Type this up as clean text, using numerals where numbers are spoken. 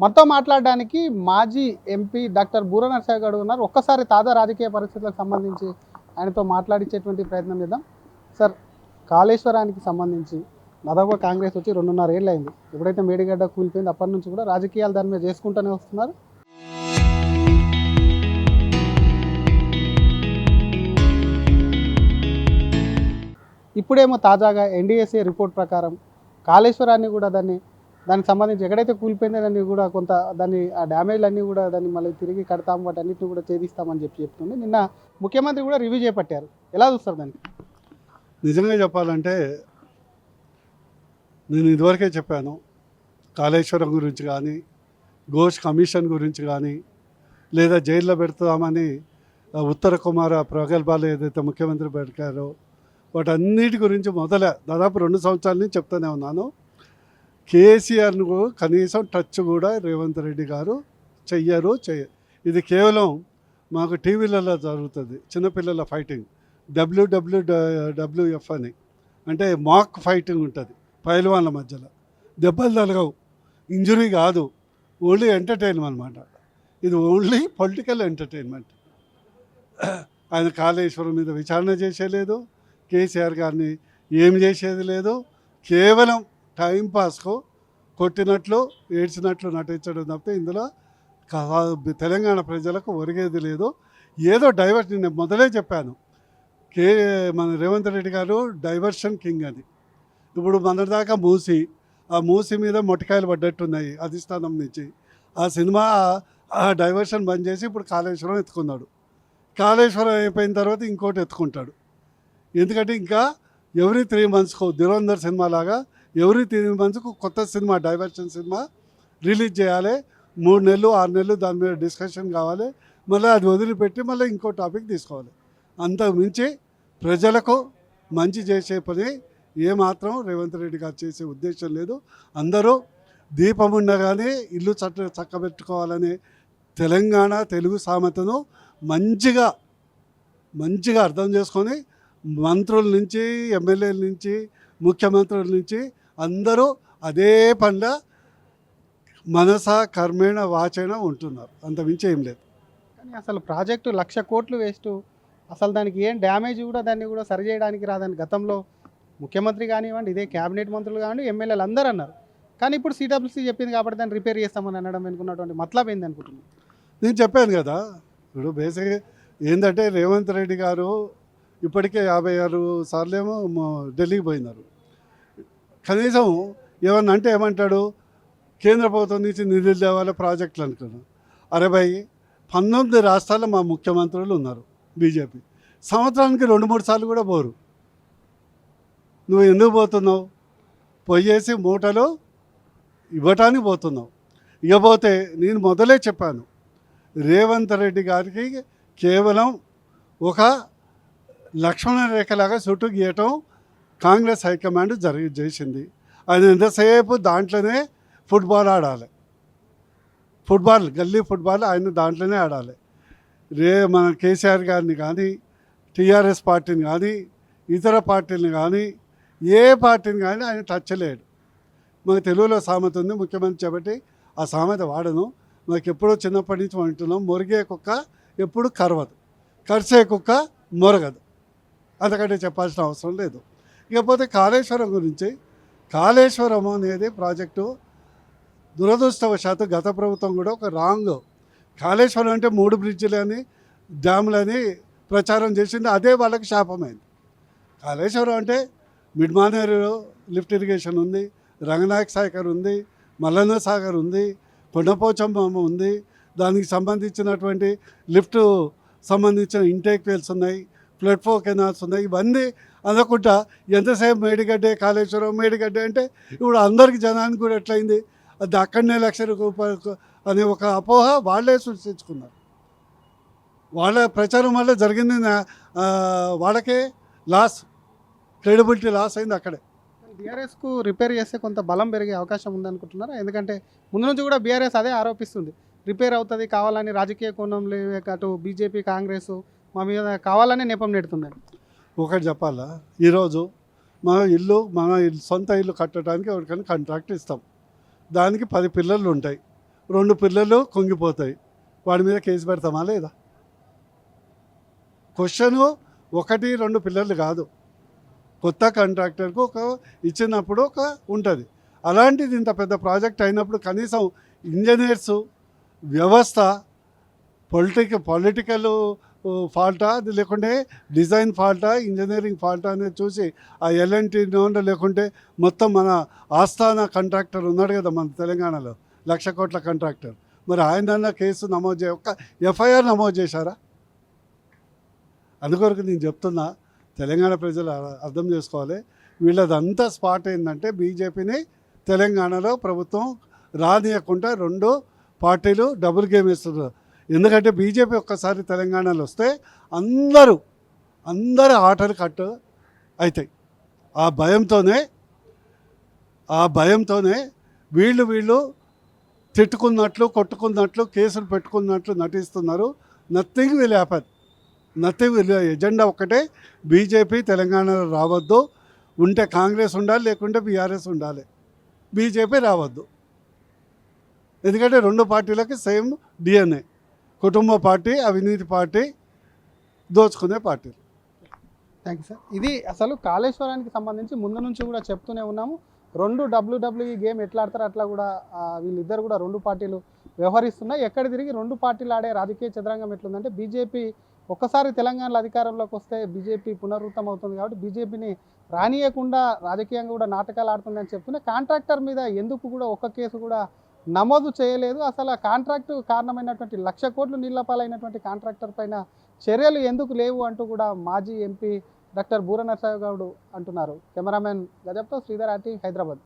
మనతో మాట్లాడడానికి మాజీ ఎంపీ డాక్టర్ బూర నరసయ్య గారు ఉన్నారు. ఒక్కసారి తాజా రాజకీయ పరిస్థితులకు సంబంధించి ఆయనతో మాట్లాడించేటువంటి ప్రయత్నం చేద్దాం. సార్, కాళేశ్వరానికి సంబంధించి దాదాపుగా కాంగ్రెస్ వచ్చి 2.5 ఏళ్ళు అయింది. ఎప్పుడైతే మేడిగడ్డ కూలిపోయింది అప్పటి నుంచి కూడా రాజకీయాలు దాని మీద చేసుకుంటూనే వస్తున్నారు. ఇప్పుడేమో తాజాగా ఎన్డీఎస్ఏ రిపోర్ట్ ప్రకారం కాళేశ్వరాన్ని కూడా దానికి సంబంధించి ఎక్కడైతే కూలిపోయిందో దాన్ని కూడా కొంత ఆ డ్యామేజ్లన్నీ కూడా దాన్ని మళ్ళీ తిరిగి కడతాం, వాటి అన్నింటినీ కూడా ఛేదిస్తామని చెప్తుంది. నిన్న ముఖ్యమంత్రి కూడా రివ్యూ చేపట్టారు. ఎలా చూస్తారు దాన్ని? నిజంగా చెప్పాలంటే నేను ఇదివరకే చెప్పాను, కాళేశ్వరం గురించి కానీ, ఘోష్ కమిషన్ గురించి కానీ, లేదా జైల్లో పెడతామని ఉత్తర కుమార ప్రగల్భాలు ఏదైతే ముఖ్యమంత్రి పెట్టారో వాటన్నిటి గురించి దాదాపు 2 సంవత్సరాల నుంచి చెప్తూనే ఉన్నాను. కేసీఆర్ను కనీసం టచ్ కూడా రేవంత్ రెడ్డి గారు చెయ్యరు. ఇది కేవలం మాకు టీవీలలో జరుగుతుంది, చిన్నపిల్లల ఫైటింగ్, WWF అని, అంటే మాక్ ఫైటింగ్ ఉంటుంది పైల్వాన్ల మధ్యలో. దెబ్బలు తలగవు, ఇంజురీ కాదు, ఓన్లీ ఎంటర్టైన్మెంట్ అనమాట. ఇది ఓన్లీ పొలిటికల్ ఎంటర్టైన్మెంట్. ఆయన కాళేశ్వరం మీద విచారణ చేసేలేదు, కేసీఆర్ గారిని ఏమి చేసేది లేదు. కేవలం టైంపాస్కు కొట్టినట్లు ఏడ్చినట్లు నటించడం తప్పితే ఇందులో తెలంగాణ ప్రజలకు ఒరిగేది లేదు. ఏదో డైవర్షన్, నేను మొదలే చెప్పాను, మన రేవంత్ రెడ్డి గారు డైవర్షన్ కింగ్ అని. ఇప్పుడు మొన్నటిదాకా ఆ మూసి మీద మొట్టికాయలు పడ్డట్టున్నాయి అధిష్టానం నుంచి. ఆ సినిమా ఆ డైవర్షన్ బంద్ చేసి ఇప్పుడు కాళేశ్వరం ఎత్తుకున్నాడు. కాళేశ్వరం అయిపోయిన తర్వాత ఇంకోటి ఎత్తుకుంటాడు. ఎందుకంటే ఇంకా ఎవ్రీ 3 మంత్స్కు ధురంధర్ సినిమా లాగా ఎవ్రీ 3 మంత్స్కు కొత్త సినిమా, డైవర్షన్ సినిమా రిలీజ్ చేయాలి. 3 నెలలు 6 నెలలు దాని మీద డిస్కషన్ కావాలి, మళ్ళీ అది వదిలిపెట్టి మళ్ళీ ఇంకో టాపిక్ తీసుకోవాలి. అంతకు మించి ప్రజలకు మంచి చేసే పని ఏమాత్రం రేవంత్ రెడ్డి గారు చేసే ఉద్దేశం లేదు. అందరూ దీపం ఉండగానే ఇల్లు చక్కబెట్టుకోవాలనే తెలంగాణ తెలుగు సామెతను మంచిగా అర్థం చేసుకొని మంత్రుల నుంచి, ఎమ్మెల్యేల నుంచి, ముఖ్యమంత్రుల నుంచి అందరూ అదే పనిలో మనస కర్మేణ వాచేన ఉంటున్నారు. అంతమించి ఏం లేదు. కానీ అసలు ప్రాజెక్టు 1,00,000 కోట్లు వేస్ట్. అసలు దానికి ఏం డ్యామేజ్ కూడా దాన్ని కూడా సరి చేయడానికి రాదని గతంలో ముఖ్యమంత్రి కానివ్వండి, ఇదే క్యాబినెట్ మంత్రులు కానివ్వండి, ఎమ్మెల్యేలు అందరూ అన్నారు. కానీ ఇప్పుడు సిడబ్ల్యూసీ చెప్పింది కాబట్టి దాన్ని రిపేర్ చేస్తామని అనడం వెనుకున్నటువంటి మతలబ్ ఏంది అనుకుంటున్నాను? నేను చెప్పాను కదా, ఇప్పుడు బేసిక్గా ఏంటంటే రేవంత్ రెడ్డి గారు ఇప్పటికే 56 సార్లేమో ఢిల్లీకి పోయినారు. కనీసం ఏమన్నా అంటే ఏమంటాడు, కేంద్ర ప్రభుత్వం నుంచి నిధులు తేవాలి ప్రాజెక్టులు అనుకున్నాను. అరే భయ్, 19 రాష్ట్రాల్లో మా ముఖ్యమంత్రులు ఉన్నారు బీజేపీ. సంవత్సరానికి 2-3 సార్లు కూడా పోరు. నువ్వు ఎందుకు పోతున్నావు? పోయేసి మూటలు ఇవ్వటానికి పోతున్నావు. ఇకపోతే నేను మొదలే చెప్పాను, రేవంత్ రెడ్డి గారికి కేవలం ఒక లక్ష్మణ రేఖలాగా చుట్టూ గీయటం కాంగ్రెస్ హైకమాండ్ చేసింది. ఆయన ఎంతసేపు దాంట్లోనే ఫుట్బాల్ ఆడాలి, గల్లీ ఫుట్బాల్ ఆయన దాంట్లోనే ఆడాలి. మన కేసీఆర్ గారిని కానీ, టీఆర్ఎస్ పార్టీని కానీ, ఇతర పార్టీని కానీ, ఏ పార్టీని కానీ ఆయన టచ్ లేడు. మాకు తెలుగులో సామెత ఉంది, ముఖ్యమంత్రి కాబట్టి ఆ సామెత వాడను. మాకు ఎప్పుడో చిన్నప్పటి నుంచి వింటున్నాం, మొరిగే కుక్క ఎప్పుడు కరవదు, కరిసే కుక్క మొరగదు. అంతకంటే చెప్పాల్సిన అవసరం లేదు. ఇకపోతే కాళేశ్వరం గురించి, కాళేశ్వరం అనేది ప్రాజెక్టు దురదృష్టవశాత్తు గత ప్రభుత్వం కూడా ఒక రాంగ్, కాళేశ్వరం అంటే 3 బ్రిడ్జిలని, డ్యాములని ప్రచారం చేసింది. అదే వాళ్ళకి శాపమైంది. కాళేశ్వరం అంటే మిడ్ మానేరు లిఫ్ట్ ఇరిగేషన్ ఉంది, రంగనాయక సాగర్ ఉంది, మల్లన్న సాగర్ ఉంది, కొండపోచమ్మ ఉంది, దానికి సంబంధించినటువంటి లిఫ్ట్ సంబంధించిన ఇంటేక్ వెల్స్ ఉన్నాయి, ఫ్లడ్ ఫ్లో కెనాల్స్ ఉన్నాయి. ఇవన్నీ అనుకుంటా ఎంతసేపు మేడిగడ్డే కాళేశ్వరం మేడిగడ్డే అంటే ఇప్పుడు అందరికి జనానికి కూడా ఎట్లయింది, అది అక్కడనే 1,00,000 రూపాయలు అనే ఒక అపోహ వాళ్ళే సృష్టించుకున్నారు. వాళ్ళ ప్రచారం వల్ల జరిగింది, వాళ్ళకే లాస్, క్రెడిబిలిటీ లాస్ అయింది అక్కడే. బీఆర్ఎస్కు రిపేర్ చేస్తే కొంత బలం పెరిగే అవకాశం ఉందనుకుంటున్నారా? ఎందుకంటే ముందు నుంచి కూడా బీఆర్ఎస్ అదే ఆరోపిస్తుంది, రిపేర్ అవుతుంది కావాలని, రాజకీయ కోణంలో అటు బీజేపీ కాంగ్రెస్ మా మీద కావాలనే నెపం నెడుతున్నాయి. ఒకటి చెప్పాలా, ఈరోజు మన సొంత ఇల్లు కట్టడానికి ఎవరికైనా కాంట్రాక్ట్ ఇస్తాం, దానికి 10 పిల్లర్లు ఉంటాయి, 2 పిల్లలు కుంగిపోతాయి. వాడి మీద కేసు పెడతామా లేదా? క్వశ్చను 1, 2 పిల్లలు కాదు. కొత్త కాంట్రాక్టర్కు ఒక ఇచ్చినప్పుడు ఒక ఉంటుంది. అలాంటిది ఇంత పెద్ద ప్రాజెక్ట్ అయినప్పుడు కనీసం ఇంజనీర్సు, వ్యవస్థ, పొలిటికల్ ఫాల్టా, అది లేకుంటే డిజైన్ ఫాల్టా, ఇంజనీరింగ్ ఫాల్టా అనేది చూసి ఆ ఎల్ఎన్టీ లేకుంటే మొత్తం మన ఆస్థాన కాంట్రాక్టర్ ఉన్నాడు కదా మన తెలంగాణలో, 1,00,000 కోట్ల కాంట్రాక్టర్, మరి ఆయన కేసు నమోదు ఒక్క ఎఫ్ఐఆర్ నమోదు చేశారా? అందుకొరకు నేను చెప్తున్నా, తెలంగాణ ప్రజలు అర్థం చేసుకోవాలి. వీళ్ళదంతా స్పాట్ ఏంటంటే బీజేపీని తెలంగాణలో ప్రభుత్వం రానియకుండా 2 పార్టీలు డబుల్ గేమ్ వేస్తున్నారు. ఎందుకంటే బీజేపీ ఒక్కసారి తెలంగాణలో వస్తే అందరు ఆటలు కట్టు అవుతాయి. ఆ భయంతోనే వీళ్ళు తిట్టుకున్నట్లు, కొట్టుకున్నట్లు, కేసులు పెట్టుకున్నట్లు నటిస్తున్నారు. Nothing will happen. ఎజెండా ఒక్కటే, బీజేపీ తెలంగాణలో రావద్దు. ఉంటే కాంగ్రెస్ ఉండాలి, లేకుంటే బీఆర్ఎస్ ఉండాలి. బీజేపీ రావద్దు. ఎందుకంటే 2 పార్టీలకి సేమ్ డిఎన్ఏ, కుటుంబ పార్టీ, అవినీతి పార్టీ, దోచుకునే పార్టీ. Thank you sir. ఇది అసలు కాళేశ్వరానికి సంబంధించి ముందు నుంచి కూడా చెప్తూనే ఉన్నాము. 2 WWE గేమ్ ఎట్లా ఆడతారో అట్లా కూడా వీళ్ళిద్దరు కూడా 2 పార్టీలు వ్యవహరిస్తున్నాయి. ఎక్కడ తిరిగి 2 పార్టీలు ఆడే రాజకీయ చదరంగం ఎట్లుందంటే, బీజేపీ ఒక్కసారి తెలంగాణలో అధికారంలోకి వస్తే బీజేపీ పునరుద్ధం అవుతుంది కాబట్టి బీజేపీని రానియకుండా రాజకీయంగా కూడా నాటకాలు ఆడుతుందని చెప్తూనే కాంట్రాక్టర్ మీద ఎందుకు కూడా ఒక్క కేసు కూడా నమోదు చేయలేదు. అసలు ఆ కాంట్రాక్టు కారణమైనటువంటి 1,00,000 కోట్లు నీళ్ల పాలైనటువంటి కాంట్రాక్టర్ పైన చర్యలు ఎందుకు లేవు అంటూ కూడా మాజీ ఎంపీ డాక్టర్ బూర నరసింహ గౌడ్ అంటున్నారు. కెమెరామెన్ గజప్తో శ్రీధర్ ఆర్టీ, హైదరాబాద్.